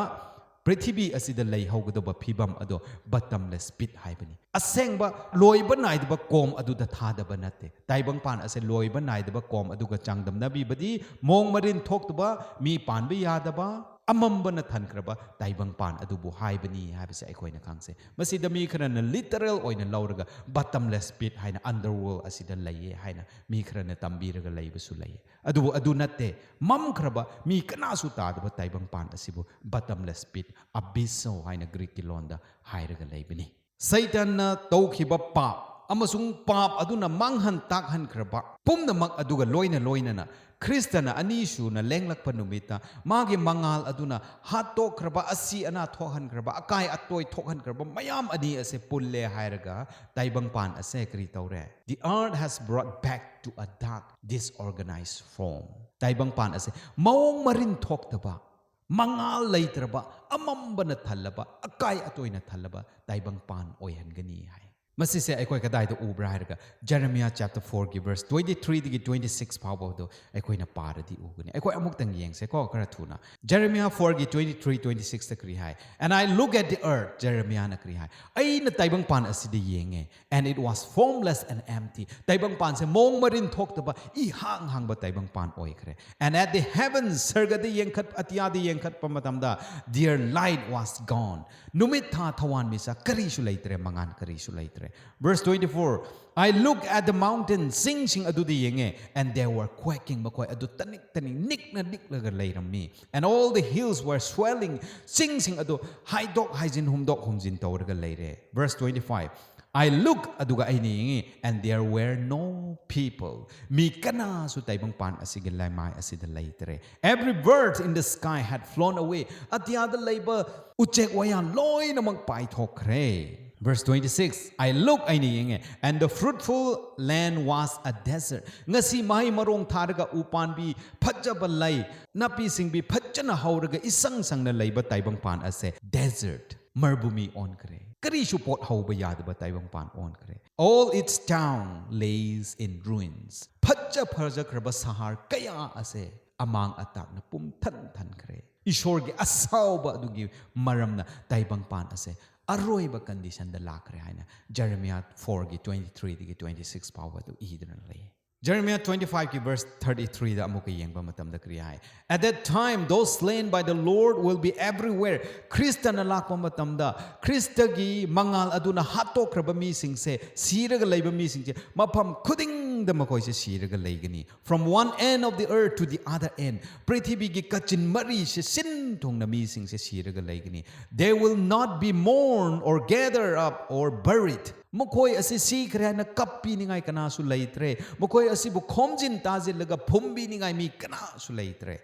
ꯄ꯭ꯔꯤꯊꯤꯕꯤ ꯑꯁꯤꯗ ꯂꯩꯍꯧꯒꯗꯕ ꯐꯤꯕꯝ ꯑꯗꯣ ꯕꯇꯝꯂꯦꯁ ꯄꯤꯠ ꯍꯥꯏꯕꯅꯤ ꯑꯁꯦꯡꯕ ꯂꯣꯏꯕ ꯅꯥꯏꯗꯕ ꯀꯣꯝ ꯑꯗꯨꯗ ꯊꯥꯗꯕ ꯅꯠꯇꯦ ꯇꯥꯏꯕꯪꯄꯥꯟ ꯑꯁꯦ ꯂꯣꯏꯕ ꯅꯥꯏꯗꯕ ꯀꯣꯝ ꯑꯗꯨꯒ ꯆꯥꯡꯗꯝꯅꯕꯤꯕꯗꯤ ꯃꯑꯣꯡ ꯃꯔꯤꯟ ꯊꯣꯛꯇꯕ ꯃꯤ ꯄꯥꯟꯕ ꯌꯥꯗꯕ ꯑꯃꯝꯕꯅ ꯊꯟꯈ꯭ꯔꯕ ꯇꯥꯏꯕꯪꯄꯥꯟ ꯑꯗꯨꯕꯨ ꯍꯥꯏꯕꯅꯤ ꯍꯥꯏꯕꯁꯦ ꯑꯩꯈꯣꯏꯅ ꯈꯪꯁꯦ ꯃꯁꯤꯗ ꯃꯤ ꯈꯔꯅ ꯂꯤꯇꯔꯦꯜ ꯑꯣꯏꯅ ꯂꯧꯔꯒ ꯕꯇꯝꯂꯦꯁ ꯄꯤꯠ ꯍꯥꯏꯅ ꯑꯟꯗꯔꯋꯥꯔꯜ ꯑꯁꯤꯗ ꯂꯩꯌꯦ ꯍꯥꯏꯅ ꯃꯤ ꯈꯔꯅ ꯇꯝꯕꯤꯔꯒ ꯂꯩꯕꯁꯨ ꯂꯩꯌꯦ ꯑꯗꯨꯕు ꯑꯗꯨ ꯅꯠꯇꯦ ꯃꯝꯈ꯭ꯔꯕ ꯃꯤ ꯀꯅꯥꯁꯨ ꯇꯥꯗꯕ ꯇꯥꯏꯕꯪꯄꯥꯟ ꯑꯁꯤꯕꯨ ꯕꯇꯝꯂꯦꯁ ꯄꯤꯠ ꯑꯕꯤꯁꯣ ꯍꯥꯏꯅ ꯒ꯭ꯔꯤꯛꯀꯤ ꯂꯣꯟꯗ ꯍꯥꯏꯔꯒ ꯂꯩꯕꯅꯤ ꯁꯩꯇꯥꯟꯅ ꯇꯧꯈꯤꯕ ꯄꯥꯞ ꯑꯃꯁꯨꯡ ꯄꯥꯞ ꯑꯗꯨꯅ ꯃꯥꯡꯍꯟ ꯇꯥꯛꯍꯟꯈ꯭ꯔꯕ ꯄꯨꯝꯅꯃꯛ ꯑꯗꯨꯒ ꯂꯣꯏꯅꯅ ꯈ꯭ꯔꯤꯁꯇꯅ ꯑꯅꯤꯁꯨꯅ ꯂꯦꯡꯂꯛꯄ ꯅꯨꯃꯤꯠꯇ ꯃꯥꯒꯤ ꯃꯉꯥꯜ ꯑꯗꯨꯅ ꯍꯥꯠꯇꯣꯛꯈ꯭ꯔꯕ ꯑꯁꯤ ꯑꯅꯥ ꯊꯣꯛꯍꯟꯈ꯭ꯔꯕ ꯑꯀꯥꯏ ꯑꯇꯣꯏ ꯊꯣꯛꯍꯟꯈ꯭ꯔꯕ ꯃꯌꯥꯝ ꯑꯅꯤ ꯑꯁꯦ ꯄꯨꯜꯂꯦ ꯍꯥꯏꯔꯒ ꯇꯥꯏꯕꯪꯄꯥꯟ ꯑꯁꯦ ꯀꯔꯤ ꯇꯧꯔꯦ The earth has brought back to a dark disorganized form ꯇꯥꯏꯕꯪꯄꯥꯟ ꯑꯁꯦ ꯃꯑꯣꯡ ꯃꯔꯤꯟ ꯊꯣꯛꯇꯕ ꯃꯉꯥꯜ ꯂꯩꯇ꯭ꯔꯕ ꯑꯃꯝꯕꯅ ꯊꯜꯂꯕ ꯑꯀꯥꯏ ꯑꯇꯣꯏꯅ ꯊꯜꯂꯕ ꯇꯥꯏꯕꯪꯄꯥꯟ ꯑꯣꯏꯍꯟꯒꯅꯤ ꯍꯥꯏ ꯃꯁꯤꯁꯦ ꯑꯩꯈꯣꯏ ꯀꯗꯥꯏꯗ ꯎꯕ꯭ꯔꯥ ꯍꯥꯏꯔꯒ Jeremiah chapter 4ꯒꯤ verse 23ꯗꯒꯤ 26 ꯐꯥꯎꯕꯗꯣ ꯑꯩꯈꯣꯏꯅ ꯄꯥꯔꯗꯤ ꯎꯒꯅꯤ ꯑꯩꯈꯣꯏ ꯑꯃꯨꯛꯇꯪ ꯌꯦꯡꯁꯦꯀꯣ ꯈꯔ ꯊꯨꯅ Jeremiah 4ꯒꯤ 23-26ꯗ ꯀꯔꯤ ꯍꯥꯏ And I look at the earth Jeremiahꯅ kari hai aina taibangpan asida yenge and it was formless and empty taibangpan se mong marin thokdaba I hang ba taibangpan oikhre and at the heavens sargada yengkhat atiyadi yengkhat pa matamda their light was gone numit tha thawan misa kari su leitre mangan kari su leitre verse 24 I look at the mountains sing adudi yenge and they were quaking makoi adu tanik nikna niklaga leirammi and all the hills were swelling sing adu haidok haijin humjin tawraga leire verse 25 I look aduga aini yingi and there were no people mi kana su taibang pan asige laimai asida leitre every bird in the sky had flown away atiada leiba uchek wayan loina mang pai thokre Verse 26, I look and the fruitful land was a desert. Ngasi mahi marong tharaga upanbi phajaba lai napi singbi phajana hauraga isang na laiba taibang pan ase desert marbumi on kare. Kari shu pot hauba yadaba taibang pan on kare. All its town lays in ruins. Phaja kraba sahar kaya ase amang atak na pumthan kare. Ishorgi asawba adugi maramna taibang pan ase. Aroiba condition da lakre haina Jeremiah 4 23 26 power to idran lay Jeremiah 25 ki verse 33 da amuka yengba matam da kriya hai at that time those slain by the Lord will be everywhere Christa na lakpa matam da Christa gi mangal aduna hatokraba mi sing se siraga leiba mi sing se mafam khuding da makoi se siraga leigani from one end of the earth to the other end prithibi gi kachin mari se sin thong na mi sing se siraga leigani they will not be mourned or gathered up or buried mukoi asi sikre na kappi ningai kana su leitre mukoi asi bu khomjin tajil laga phumbi ningai mi kana su leitre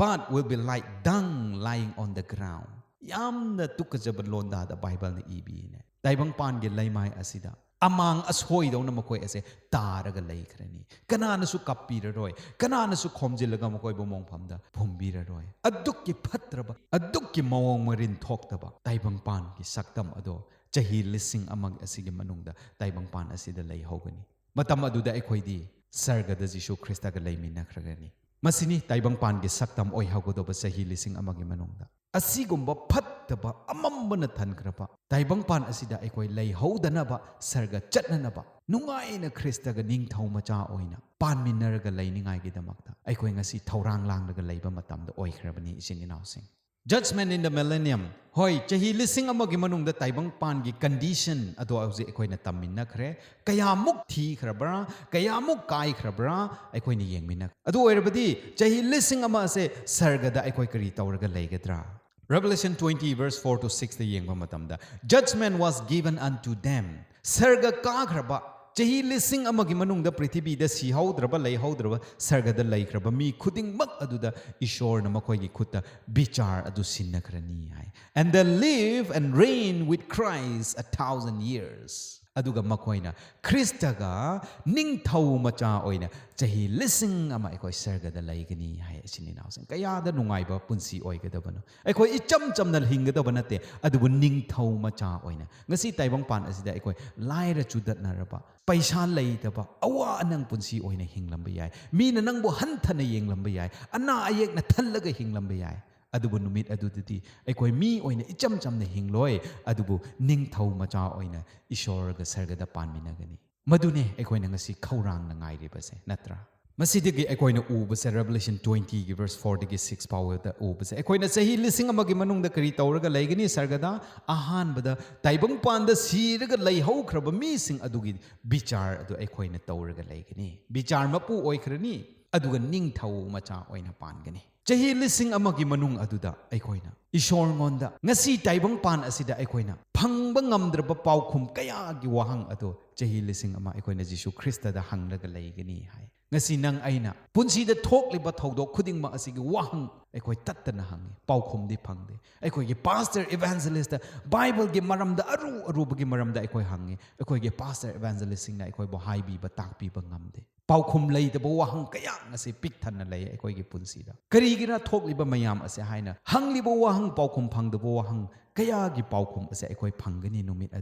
but will be like dung lying on the ground yamna tukajab londa da bible na ibi ne taibang pan ge laimai asida amang asoi dau na mukoi ase taraga leikrani kana na su kappi roi kana na su khomjil laga mukoi bu mong phamda phumbi roi aduk ki phatraba aduk ki mawong marin thoktaba taibang pan ki saktam ado chahi lising amag asige manungda taibang pan asida lei hogani matam aduda ekhoidi sargada Jisu Krista ga leimina khragani masini taibang pan ge saktam oi hagodoba chahi lising amagi manungda asigumba phattaba amambana thankraba taibang pan asida ekoi lei hodanaba sarga chatnanaba nungaina Krista ga ningthau macha oina pan minaraga leiningai gi damakta ekoi ngasi thaurang langlaga leiba matamda oikhrabani isin inausing Judgment in the millennium. Hoi, chahi lising amagi manung da taibang pan gi condition ado auzi ekoi na tammin na khre kaya muk thi khrabra kaya muk kai khrabra ekoi ni yeng minak adu oirabadi chahi lising ama se sarga da ekoi kari tawraga leigadra. Revelation 20 verse 4 to 6 da yengba matamda judgment was given unto them sarga ka khraba chahi lising amagi manung da prithvi da si haudraba lei haudraba sarga da lei khraba mi khuding mak adu da ishor na makoi gi khutta bichar adu sinna khrani hai and they live and reign with Christ 1,000 years. Aduga makoina Kristaga ningthau macha oina chahi lising ama ekoi sarga da laigani hai asini nawsen kaya da nungai ba punsi oigadabano ekoi icham chamna hingadaba nate adubu ningthau macha oina ngasi taibang pan asida ekoi laira chudat naraba paisa leitaba awa anang punsi oina hinglamba yai mina nangbo hanthana yenglamba yai ana ayek na thallaga hinglamba yai adubu numit adudati ekoi mi oina icham chamna hingloi adubu ningthau macha oina ishorga sargada panminagani madune ekoi na ngasi khaurang na ngairi base natra masidigi ekoi na ubase Revelation 20 gi verse 4 digi 6 power da ubase ekoi na sahi lising amagi manung da kari tawraga laigani sargada ahan bada taibang panda siraga laihau khraba mi sing adugi bichar adu ekoi na tawraga laigani bichar mapu oikrani aduga ningthau macha oina pangani chahi lising amagi manung aduda aikoina ishor ngonda ngasi taibang pan asida aikoina phangba ngamdraba paukhum kaya gi wahang ado chahi lising ama aikoina Jisu Krista da hanglaga leigani hai ngasi nang aina punsi da thokliba thodok khuding ma asigi wahang aikoi tattana hangi paukhum di phangde aikoi gi pastor evangelist da Bible gi maramda aru gi maramda aikoi hangi aikoi gi pastor evangelist sing na aikoi bo haibi ba takpi ba ngamde paukhum leidaba wahang kaya ngasi pik thanna lei aikoi gi punsi da karigira thokliba mayam ase haina hangliba wahang paukhum phangdaba wahang kaya gi paukhum ase aikoi phangani numit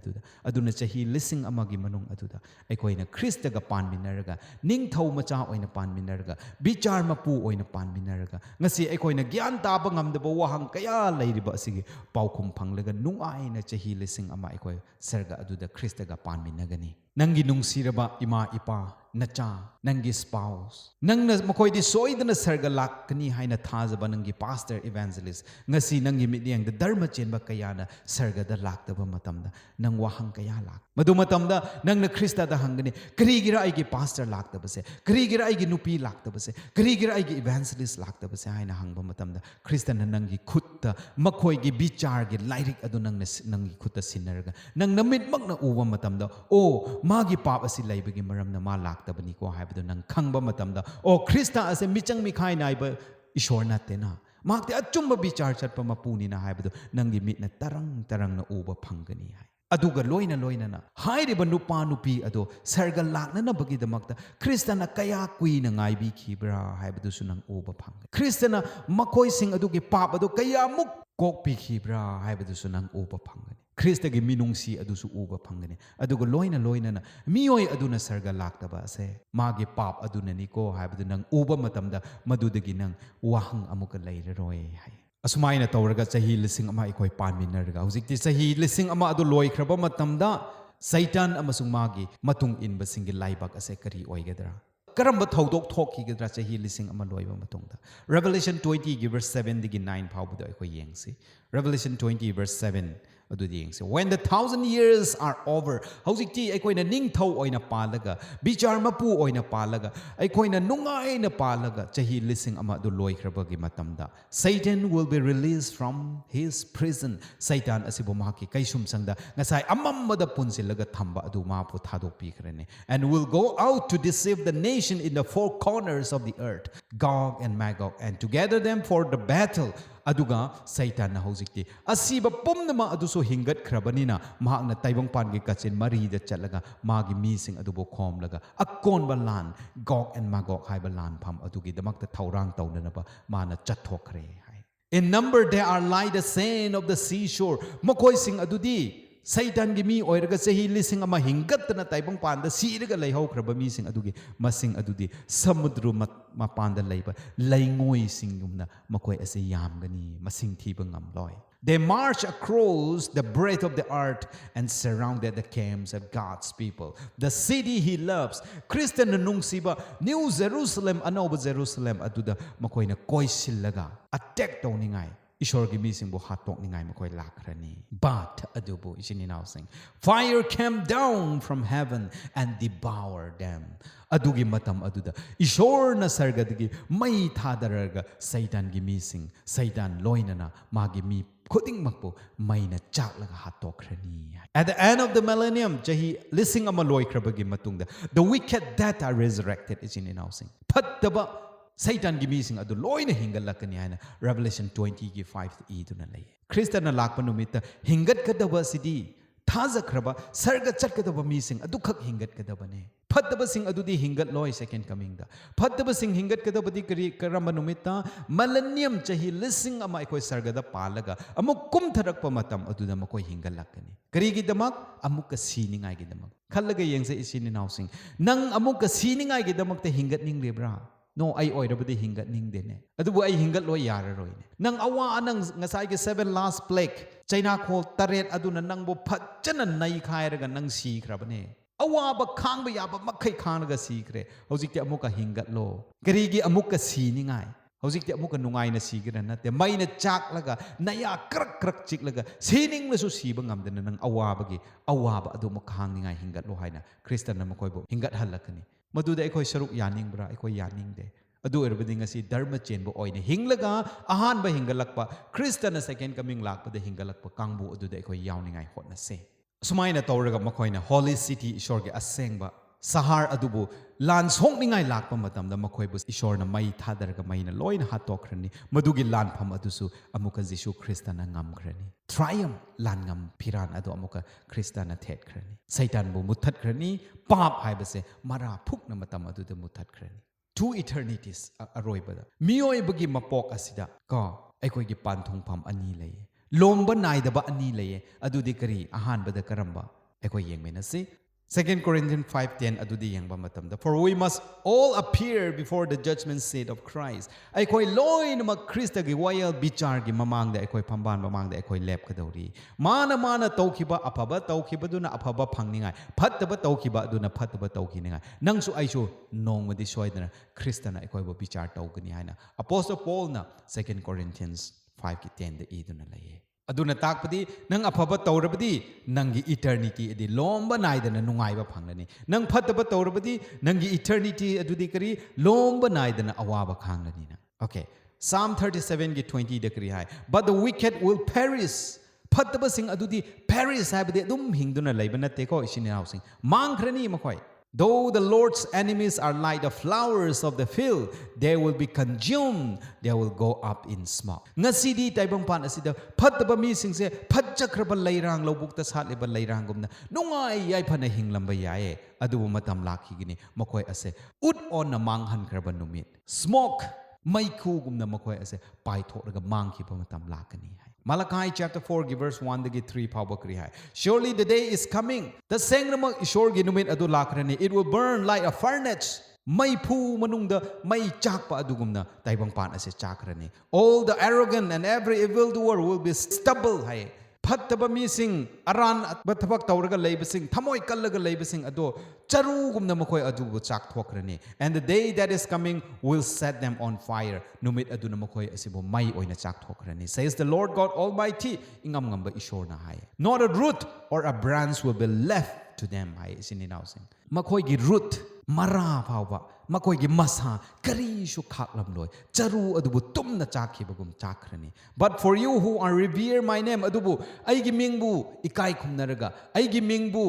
aduna chahi lising amagi manung aduda aikoina Krista ga panminaraga ningthau macha oina panminaraga bichar mapu oina panminaraga ngasi aikoina gyan taba ngamdaba wahang kaya leiriba asigi paukhum phanglaga nungaina chahi lising ama aikoi sarga aduda Krista ga panminagani nangi nungsiraba ima ipa nacha nangi spouse nangna makoidi soidana sarga lakani haina thajaba nangi pastor evangelist ngasi nangi midyang da dharma chenba kayana sarga da laktaba matamda nang wahang kaya lak madu matamda nangna Krista da hangani karigira aigi pastor laktabase karigira aigi nupi laktabase karigira aigi evangelist laktabase haina hangba matamda Krista na nangi khutta makoigi bichar gi lairik adu nangna nangi khutta sinarga nang namit makna uwa matamda o magi pap asi laibagi maramna ma laktabani ko haibadu nang khangba matamda o Krista ase michang mikhai naiba ishor natena makte achumba bichar chatpa mapuni na haibadu nangi mitna tarang na uba phangani hai aduga loina na hairiba nupa nupi ado sarga lakna na bagidamakta Kristana kaya kuina ngaibi khibra haibadu sunang uba phang Kristana makoi sing adugi pap ado kaya muk kokpi khibra haibadu sunang uba phangani Krista gi minungsi adusu uba phangani aduga loina na mioi aduna sarga laktaba ase magi pap aduna ni ko haibadu nang uba matamda madudagi nang wahang amuka leiraroi hai asumai tawraga chahi lising ama ikoi panminarga hujikti chahi lising ama adu loikraba matamda Satan amasung magi matung inba singi laibak ase kari oigadra karamba thodok thokhigadra chahi lising ama loiba matungda Revelation 20 gi verse 7 digi 9 phawbuda ikoi yengsi Revelation 20 verse 7 when the 1,000 years are over hojikti aikoina ningthau oina palaga bichar mapu oina palaga aikoina nungai na palaga chahi lising ama du loikrabagi matamda Satan will be released from his prison Satan asibo mahaki kaisum sangda ngasai amammada punsilaga thamba adu ma pu thadok pikrane and will go out to deceive the nation in the four corners of the earth Gog and Magog and to gather them for the battle aduga Satan na hojikti asiba pomnama aduso hingat khrabanina mahakna taibang pangi kachin mari da chatlaga magi mising adubo khomlaga akon balan Gog and Magog haiba lan pham adugi damakta thaurang taunanaba mana chathokre hai in number they are like the sand of the seashore makoi sing adudi Satan gi mi oiraga chahi lising ama hingatna taibang panda siraga leihau khraba mi sing adugi masing adudi samudru mapanda leiba leingoi singumna makoi ase yamgani masing thiba ngamloi They marched across the breadth of the earth and surrounded the camps of God's people. The city he loves. Christian nungsiba New Jerusalem, Anoba Jerusalem, aduda makoina koisilaga attack tawningai. ishorgi misingbu hatokningai makoi lakrani. But adubu ishininawsing, fire came down from heaven and devoured them. Adugi matam aduda ishorna sargadagi mai thadaraga Satan gi mising Satan loinana magi mi khudingmakbu maina chaklaga hatokhrani. At the end of the millennium, jahi lising ama loikrabagi matungda, the wicked that are resurrected ishininawsing. Phattaba Satan gi mising adu loina hingalakani haina Revelation 20 gi 5 e duna lay. Kristana lakpa numita hingat kadaba sidi thazakraba sarga chatkadaba mising adu khak hingat kadabane. Phattaba sing adu di hingat loy second coming da. Phattaba sing hingat kadaba di kari karamba numita millennium chahi lising ama ekoi sarga da palaga amuk kum tharakpa matam adu da makoi hingalakani. Kari gi damak amuk ka siningai gi damak. Khallaga yengse isini nausing nang amuk ka siningai gi damak te hingat ning lebra. No, I oirabadi hingat ning dene. Adubu ay hingat lo yara roine. Nang awa anang ngasay ke 7 last plague. China called taret aduna nang bo patjana nai khairaga nang si krabane. Awa ba khang ba yaba makai khanaga si kre. Hojikti amuka hingat lo. Karigi amuka si ningai. Hojikti amuka nungai na si gira nate. May na chak laga naya krak krak chik laga. Sining na so si ba ngamdana nang awa bagi. Awa ba adu makhang ningai hingat lo haina. Kristan na makoy bo hingat halakani. Maduda ekoi saruk yaning bra ekoi yaning de adu erbadi ngasi dharma chen bo oine hinglaga ahan ba hingalakpa Kristana second coming lakpa de hingalakpa kangbu adu de ekoi yawningai hotna se sumaina tawraga makoina holy city ishorge asengba sahar adubu lan songningai lakpa matamda makhoi bu ishorna mai thadaraga maina loina hatokhrani madugi lan pham adusu amuka Jesu Kristana ngamkhrani triumph lan ngam phiran adu amuka Kristana thetkrani Satan bu muthatkrani pap haibase mara phukna matam adu de muthatkrani 2 eternities aroibada miyoi bagi mapok asida ka aikoi gi panthong pham ani lei lomba naidaba ani lei adu de kari ahan bada karamba aikoi yengmena se 2 Corinthians 5:10 adudi yengba matamda for we must all appear before the judgment seat of Christ aikoi loin ma Krista gi wayal bichar gi mamangda aikoi phamban mamangda aikoi lep kadori mana tawkiba aphaba tawkiba duna aphaba phangningai phattaba tawkiba duna phattaba tawkiningai nangsu aisu nongmadi soidana Kristana aikoi bo bichar tawgani haina Apostle Paul na 2 Corinthians 5:10 da iduna laye aduna takpadi nang aphaba tawrabadi nangi eternity edi lomba naidana nungaiba phanglani nang phattaba tawrabadi nangi eternity adudi kari lomba naidana awaba khanglani na okay Psalm 37 gi 20 da kari hai but the wicked will perish phattaba sing adudi perish haibadi adum hingduna leiba natte ko isini housing mangkhrani makhoi though the Lord's enemies are like the flowers of the field, they will be consumed, they will go up in smoke. Ngasidi taibang pan asida phattaba mi singse phatchakraba leirang lobukta satleba leirang gumna nungai yai phana hinglamba yae adubu matam lakhigini makoi ase ut on na manghan kraba numit smoke maiku gumna makoi ase paithoraga mangkhiba matam lakani Malachi chapter 4 verse 1 to 3 pawbakri hai surely the day is coming the sengramak ishor gi numit adu lakrani it will burn like a furnace mai phu manungda mai chakpa adugumna taibang pan ase chakrani all the arrogant and every evildoer will be stubble hai phattaba mi sing aran bathabak tawraga leibasing thamoi kallaga leibasing ado charugumna makoi adubu chak thokrani and the day that is coming will set them on fire numit aduna makoi asibo mai oina chak thokrani says the Lord God Almighty ingam ngamba ishorna hai not a root or a branch will be left to them hai isini nausing makoi gi root mara phawa makoi gi masa kari shu khaklam loi charu adubu tumna chakhibagum chakrani but for you who are revere my name adubu aigi mingbu ikai khumnaraga aigi mingbu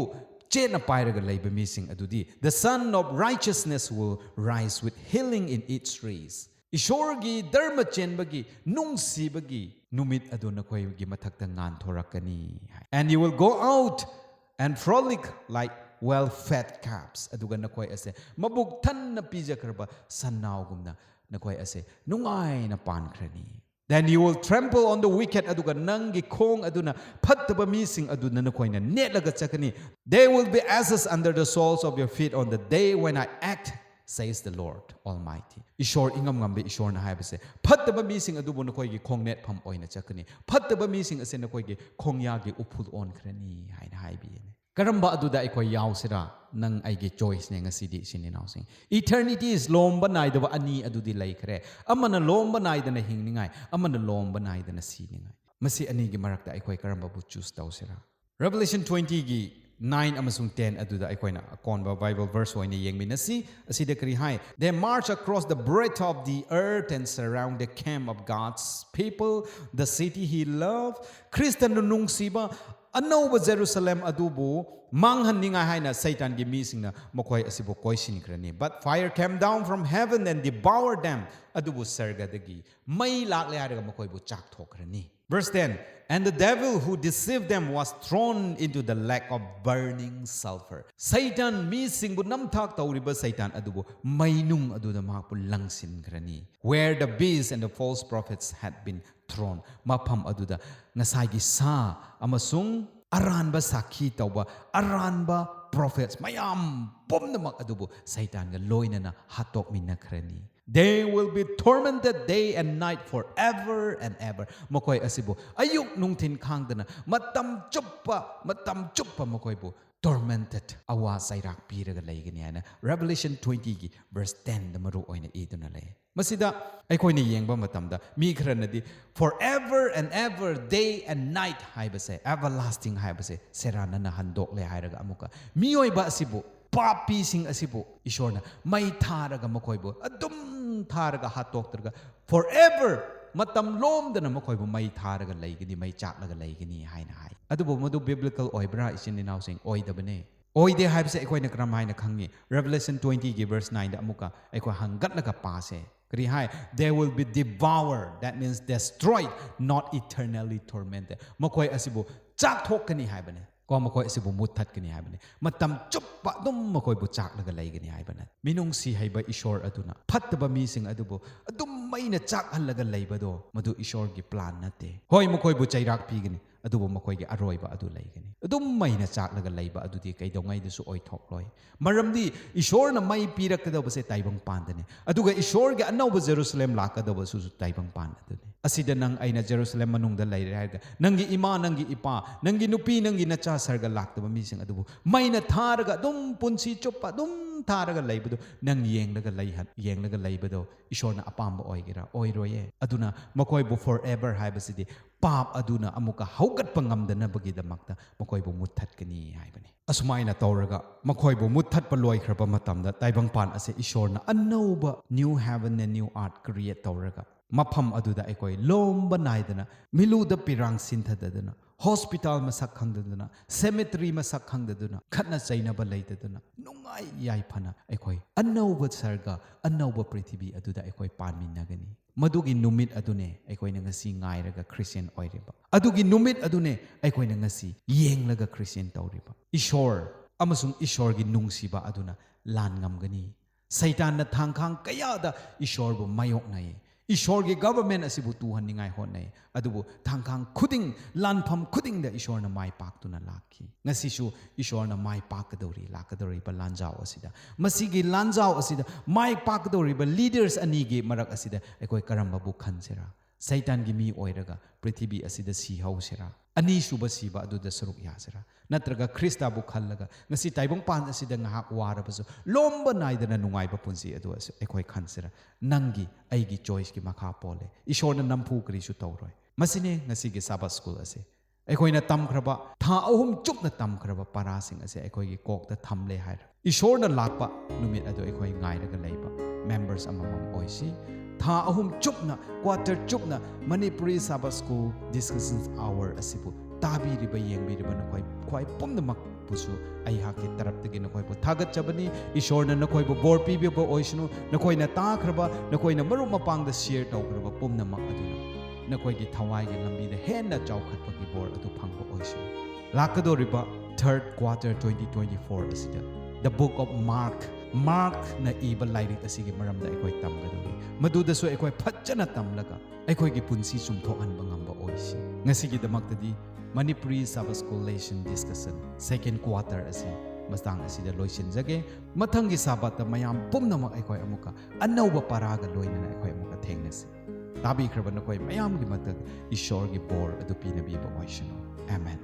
chena pairaga leiba mising adudi the sun of righteousness will rise with healing in its rays ishorgi dharma chenbagi nungsibagi numit adu nakoi gi mathakta ngan thorakani and you will go out and frolic like well-fed calves aduga nakoi ase mabuk thanna pijakraba sannaugumna nakoi ase nungai na pankhrani then you will trample on the wicked aduga nangi khong aduna phattaba mi sing aduna nakoi na netlaga chakani they will be ashes under the soles of your feet on the day when I act says the Lord Almighty ishor ingam ngambe ishor na haibase phattaba mi sing adubu nakoi gi khongnet pham oina chakani phattaba mi sing ase nakoi gi khongya gi uphul on khrani haina haibi karamba aduda aikoi yausira nang aige choice ne ngasidi sini nausing eternity is lomba naidaba ani adudi laikre amana lomba naidana hingningai amana lomba naidana siningai masi ani gi marakta aikoi karamba bu choose tausira Revelation 20 gi 9 amasung 10 aduda aikoina akonba Bible verse oina yengminasi asida kari hai they march across the breadth of the earth and surround the camp of God's people the city he loved Christian nungsiba anova Jerusalem adubu manghanninga haina Satan gi misingna mokoi asibo koisin krani but fire came down from heaven and devoured them adubu sargadagi mai lakle haraga mokoi bu chak thokrani Verse 10 And the devil who deceived them was thrown into the lake of burning sulfur. Satan mi singbu namthak tauriba Satan adubo mainung aduda mahakpu langsin krani. Where the beast and the false prophets had been thrown. Mapham aduda ngasagi sa amasung aranba sakhi tauba aranba prophets mayam pomnamak adubo Satan ga loinana hatok minna krani. They will be tormented day and night forever and ever. Makoi asibo ayuk nungtin khangdana matam chuppa makoi bu tormented awa sairak piraga leigani ana Revelation 20 gi verse 10 da maru oina iduna lei masida aikoina yengba matamda mi kharanadi forever and ever day and night haibase everlasting haibase serana na handok le hairaga amuka mioiba asibo papi sing asibo ishorna mai tharaga makoibo adum tharaga hatoktarga forever matam lomdana makoibo mai tharaga leigini mai chaklaga leigini haina hai adubo madu biblical oibra isin inausing oidabane oide haibse ekoina kram haina khangi Revelation 20 gi verse 9 da amuka eko hangatlaga pase kri hai they will be devoured that means destroyed not eternally tormented makoi asibo chak thokani haibane ko makoi asibu muthat kani haibane matam chuppa dum makoi bu chak laga laigani haibane minung si haiba ishor aduna phattaba mi sing adubu adum maina chak halaga laibado madu ishor gi plan nate hoi makoi bu chairak pigani adubu makoi gi aroiba adu laigani adum maina chak laga laiba adudi kaidongai dusu oi thokloi maramdi ishor na mai pirakadabu se taibang pandane aduga ishor gi anauba Jerusalem lakadabu su taibang pan adune asida nang aina Jerusalem manungda laire haga nangi ima nangi ipa nangi nupi nangi nacha sarga laktaba mising adubu maina tharaga dum punsi choppa dum tharaga laibado nang yenglaga laibado ishorna apamba oigera oiroye aduna makoi bu forever haibasidi pap aduna amuka haugat pangamdana bagidamakta makoi bu muthatkani haibani asmaina tawraga makoi bu muthatpa loikraba matamda taibang pan ase ishorna anauba new heaven and new earth create tawraga Mapham aduda aikoi lomba naidana miluda pirang sinthadadana hospital masak khangdadana cemetery masak khangdadana khatna chainaba leidadana nungai yaifana aikoi anauba sarga anauba prithvi aduda aikoi panminagani madugi numit adune aikoi na ngasi ngairaga Christian oiriba adugi numit adune aikoi na ngasi yenglaga Christian tawriba ishor amasung ishor gi nungsiba aduna lan ngamgani Satan na thangkhang kayada ishor bu mayok nai Ishor gi government asibu tuhaningai honai adubu thangkhang khuding lanpham khuding da ishor na mai pak tuna lakhi ngasisu ishor na mai lakadori ba lanjao asida masigi lanjao asida mai pakdori ba leaders ani gi marak asida ekoi karamba bu khansera Satan gi mi oiraga prithvi asida si hausera ani suba siba aduda saruk yasera natraga Krista bu khallaga ngasi taibong pan asida ngahak warabasu lomba naidana nungai ba punsi adu ekoi khansera nangi aigi choice ki makha pole ishorna nampu kri su tawroi masine ngasi gi sabbath school ase ekoi na tamkhraba tha ahum chupna tamkhraba parasing ase ekoi gi kokta thamle hair ishorna lakpa numit adu ekoi ngairaga leiba members amamam oisi tha ahum chupna quarter chupna Manipuri Sabbath School discussions hour asibu tabi riba yengbi riba nakoi khwai pumnamak pusu ai hakki taraptagi nakoi bu thagat chabani ishorna nakoi bu bor pibi bu oisnu nakoi na ta khraba nakoi na maru mapang da share tawkraba pumnamak aduna nakoi gi thawai gi lambi da henna chawkhatpagi bor adu phangba oisu lakado riba third quarter 2024 asida the book of Mark na iba lairik asigi maramda ekoi tamgadori madudaso ekoi phajjana tamlaga ekoi gi punsi sumthokan bangamba oisi ngasigi damaktadi Manipuri Sabbath School lesson discussion second quarter asi mastang asida loisinjage mathangi sabata mayam pumnamak ekoi amuka anauba paraga loinana ekoi amuka thengnasi tabi khraba nakoi mayam gi matag ishor gi bor adu pinabi ba oisino amen